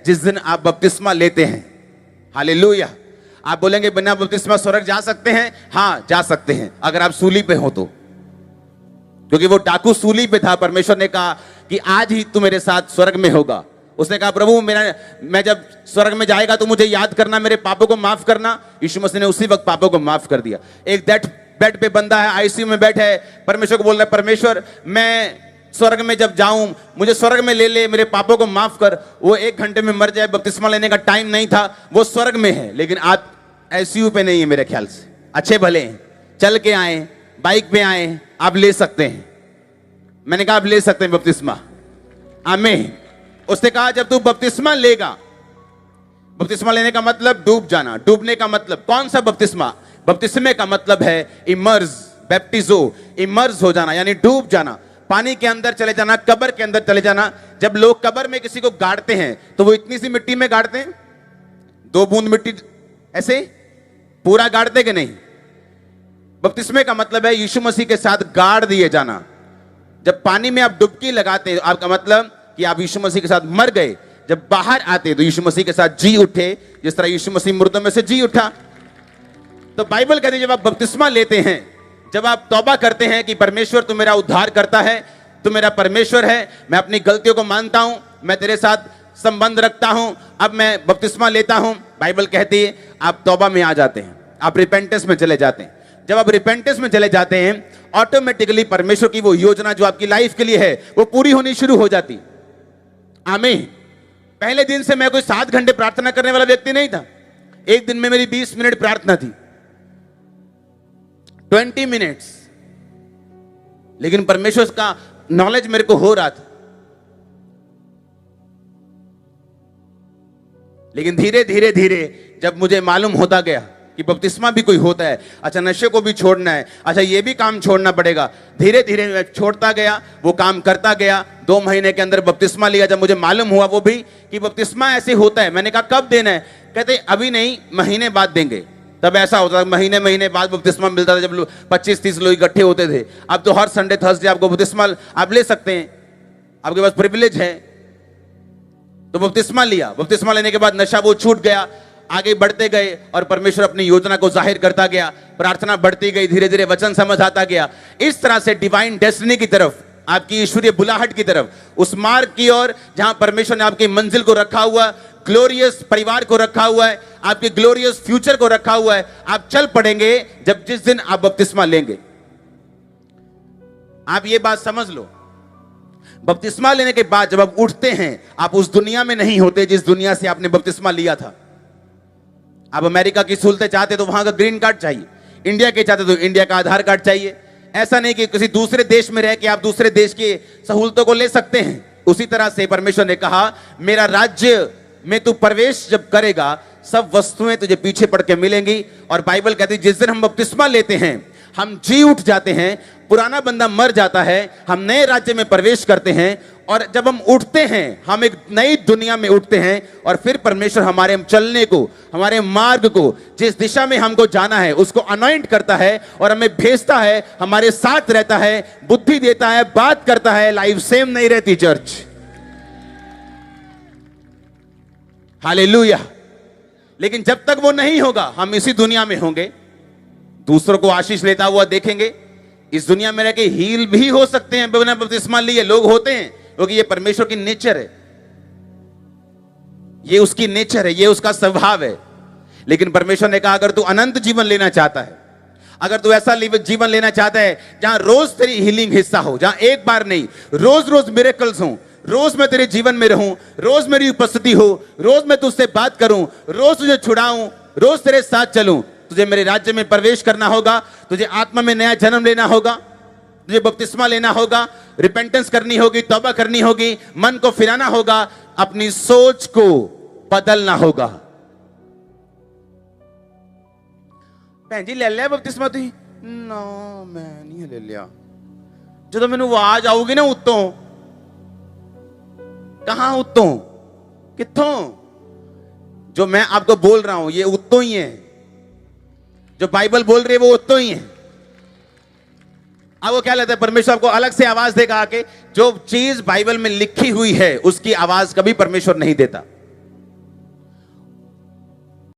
जिस दिन आप बपतिस्मा लेते हैं। हालेलुया। आप बोलेंगे बिना बपतिस्मा स्वर्ग जा सकते हैं? हाँ, जा सकते हैं, अगर आप सूली पे हो तो। क्योंकि वो डाकू सूली पे था, परमेश्वर ने कहा कि आज ही तू मेरे साथ स्वर्ग में होगा। उसने कहा प्रभु मैं जब स्वर्ग में जाएगा तो मुझे याद करना, मेरे पापों को माफ करना। यीशु मसीह ने उसी वक्त पापों को माफ कर दिया। एक बेड पे बंदा है, आईसीयू में बैठा है, परमेश्वर को बोल रहा है परमेश्वर मैं स्वर्ग में जब जाऊं मुझे स्वर्ग में ले ले, मेरे पापों को माफ कर। वो 1 घंटे में मर जाए, बपतिस्मा लेने का टाइम नहीं था, वो स्वर्ग में है, लेकिन आप आईसीयू पे नहीं है। मेरे ख्याल से अच्छे भले हैं, चल के आए, बाइक पे आए, आप ले सकते हैं। मैंने कहा आप ले सकते हैं बपतिस्मा। आमीन। उसने कहा जब तू बपतिस्मा लेगा, बपतिस्मा लेने का मतलब डूब जाना, डूबने का मतलब कौन सा बपतिस्मा? बपतिस्मे का मतलब है इमर्ज, बैप्टिजो, इमर्ज हो जाना, यानी डूब जाना, पानी के अंदर चले जाना, कब्र के अंदर चले जाना। जब लोग कब्र में किसी को गाड़ते हैं तो वो इतनी सी मिट्टी में गाड़ते हैं, 2 बूंद मिट्टी ऐसे पूरा गाड़ते कि नहीं? बपतिस्मे का मतलब है यीशु मसीह के साथ गाड़ दिए जाना। जब पानी में आप डुबकी लगाते हैं, आपका मतलब कि आप यीशु मसीह के साथ मर गए। जब बाहर आते तो यीशु मसीह के साथ जी उठे, जिस तरह यीशु मसीह मुर्दों में से जी उठा। तो बाइबल कहती है जब आप बपतिस्मा लेते हैं, जब आप तौबा करते हैं कि परमेश्वर तू मेरा उद्धार करता है, तू मेरा परमेश्वर है, मैं अपनी गलतियों को मानता हूं, मैं तेरे साथ संबंध रखता हूं, अब मैं बपतिस्मा लेता हूं। बाइबल कहती है आप तौबा में आ जाते हैं, आप रिपेंटेंस में चले जाते हैं। जब आप रिपेंटेंस में चले जाते हैं, ऑटोमेटिकली परमेश्वर की वो योजना जो आपकी लाइफ के लिए है वो पूरी होनी शुरू हो जाती। आमीन। पहले दिन से मैं कोई 7 घंटे प्रार्थना करने वाला व्यक्ति नहीं था। एक दिन में मेरी 20 मिनट प्रार्थना थी, 20 मिनट्स, लेकिन परमेश्वर का नॉलेज मेरे को हो रहा था। लेकिन धीरे धीरे धीरे जब मुझे मालूम होता गया कि बपतिस्मा भी कोई होता है, अच्छा नशे को भी छोड़ना है, अच्छा ये भी काम छोड़ना पड़ेगा, धीरे धीरे मैं छोड़ता गया, वो काम करता गया। 2 महीने के अंदर बपतिस्मा लिया। जब मुझे मालूम हुआ वो भी कि बपतिस्मा ऐसे होता है, मैंने कहा कब देना है? कहते अभी नहीं, महीने बाद देंगे। तब ऐसा होता था, महीने बाद बपतिस्मा मिलता था, जब 25-30 लोग इकट्ठे होते थे। अब तो हर संडे थर्सडे आपको बपतिस्मा आप ले सकते हैं, आपके पास प्रिविलेज है। तो बपतिस्मा लिया, बपतिस्मा लेने के बाद नशा वो छूट गया, आगे बढ़ते गए और परमेश्वर अपनी योजना को जाहिर करता गया, प्रार्थना बढ़ती गई, धीरे धीरे वचन समझ आता गया। इस तरह से डिवाइन डेस्टिनी की तरफ, आपकी ईश्वरीय बुलाहट की तरफ, उस मार्ग की ओर जहां परमेश्वर ने आपकी मंजिल को रखा हुआ, ग्लोरियस परिवार को रखा हुआ है, आपके ग्लोरियस फ्यूचर को रखा हुआ है, आप चल पड़ेंगे जब जिस दिन आप बपतिस्मा लेंगे। आप ये बात समझ लो, बपतिस्मा लेने के बाद जब आप उठते हैं, आप उस दुनिया में नहीं होते जिस दुनिया से आपने बपतिस्मा लिया था। आप अमेरिका की सहूलतें चाहते तो वहां का ग्रीन कार्ड चाहिए, इंडिया के चाहते तो इंडिया का आधार कार्ड चाहिए। ऐसा नहीं कि किसी दूसरे देश में रह के आप दूसरे देश की सहूलतों को ले सकते हैं। उसी तरह से परमेश्वर ने कहा मेरा राज्य में तू प्रवेश जब करेगा, सब वस्तुएं तुझे पीछे पड़ के मिलेंगी। और बाइबल कहती है जिस दिन हम बपतिस्मा लेते हैं, हम जी उठ जाते हैं, पुराना बंदा मर जाता है, हम नए राज्य में प्रवेश करते हैं। और जब हम उठते हैं, हम एक नई दुनिया में उठते हैं, और फिर परमेश्वर हमारे चलने को, हमारे मार्ग को, जिस दिशा में हमको जाना है उसको अनॉइंट करता है और हमें भेजता है, हमारे साथ रहता है, बुद्धि देता है, बात करता है। लाइफ सेम नहीं रहती चर्च। हालेलुया। लेकिन जब तक वो नहीं होगा, हम इसी दुनिया में होंगे, दूसरों को आशीष लेता हुआ देखेंगे। इस दुनिया में रह के हील भी हो सकते हैं बिना बपतिस्मा लिए, लोग होते हैं, क्योंकि ये परमेश्वर की नेचर है, ये उसकी नेचर है, ये उसका स्वभाव है। लेकिन परमेश्वर ने कहा अगर तू अनंत जीवन लेना चाहता है, अगर तू ऐसा जीवन लेना चाहता है जहां रोज तेरी हीलिंग हिस्सा हो, जहां एक बार नहीं रोज रोज मिरेकल्स हो, रोज मैं तेरे जीवन में रहूं, रोज मेरी उपस्थिति हो, रोज मैं तुझसे बात करूं, रोज तुझे छुड़ाऊं, रोज तेरे साथ चलूं, तुझे मेरे राज्य में प्रवेश करना होगा, तुझे आत्मा में नया जन्म लेना होगा, तुझे बपतिस्मा लेना होगा, रिपेंटेंस करनी होगी, तौबा करनी होगी, मन को फिराना होगा, अपनी सोच को बदलना होगा। भैन जी ले लिया बपतिस्मा तुही? ना मैं नहीं ले लिया। जो मैनू आवाज आऊगी ना उत्तों, कहां उत्तों, कित्थों? जो मैं आपको बोल रहा हूं ये उत्तों ही है, जो बाइबल बोल रही है वो उत्तों ही है। अब वो क्या लगता है, परमेश्वर आपको अलग से आवाज देगा आके? जो चीज बाइबल में लिखी हुई है उसकी आवाज कभी परमेश्वर नहीं देता।